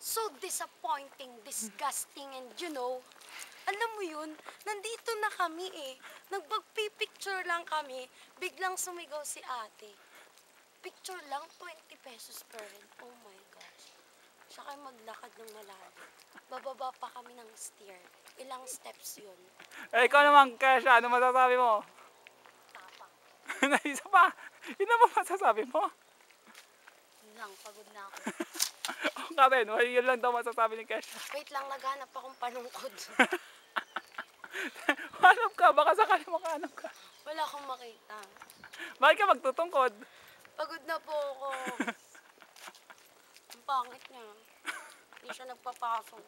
So disappointing, disgusting, and alam mo yun, nandito na kami eh. Nagpagpipicture lang kami, biglang sumigaw si ate. Picture lang, 20 pesos per head. Oh my gosh. Siya kayo maglakad ng malalim. Bababa pa kami ng stair. Ilang steps yun. Eh, ikaw naman, Kesha, ano masasabi mo? Tapang. Isa pa, yun naman masasabi mo? Yun lang, pagod na ako. O Karen, yun lang daw masasabi ni Kesha. Wait lang, naghanap akong panungkod. Hanap ka, baka sakali makahanap ka. Wala akong makita. Bakit ka magtutungkod? Pagod na po ako. Ang pangit niya. Hindi siya nagpapasok.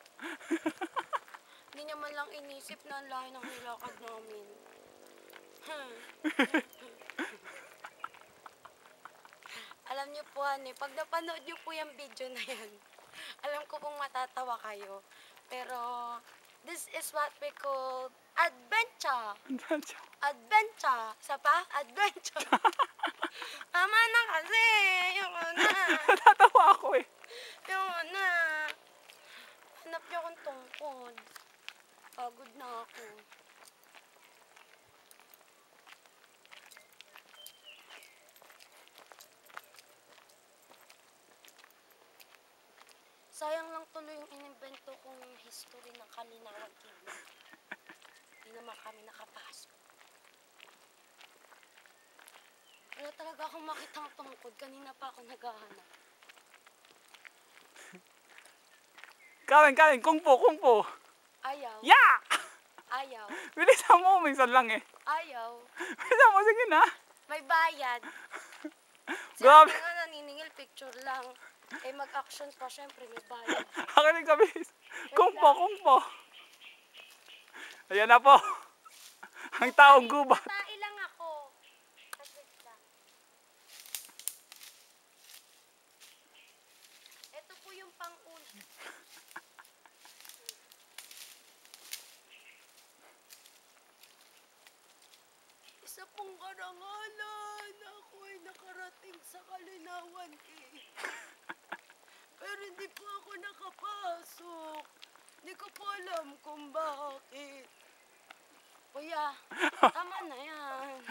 Hindi niya man lang inisip na ang lahi ng nilakad namin. Alam niyo po, pag napanood niyo po yung video na yan, alam ko pong matatawa kayo. Pero, this is what we call adventure. Adventure. Isa pa? Adventure. Tama na kasi. Yung una. Natatawa ako eh. Yung una. Hanap niyo akong tungkod. Pagod na ako. Sayang lang tuloy yung inimbento kong history ng Kalinawag TV. Hindi naman kami nakapasok. Wala talaga akong makitang tungkod. Kanina pa ako naghahanap. Karen, kung po. Ayaw. Yeah! Ayaw. Bilisan mo, minsan lang eh. Ayaw. Bilisan mo, sige na. May bayad. Grabe. Siyempre nga naniningil, picture lang. Eh mag-action pa, syempre may bayad. Akin ka, bis. Kung po. Ayan na po. Ang taong gubat. Tae lang ako. Saglit lang. Ito po yung pang-una. Isa pong karangalan. Ako ay nakarating sa Kalinawan eh. Pero hindi po ako nakapasok. Hindi ko po alam kung bakit. Kuya, tama na yan.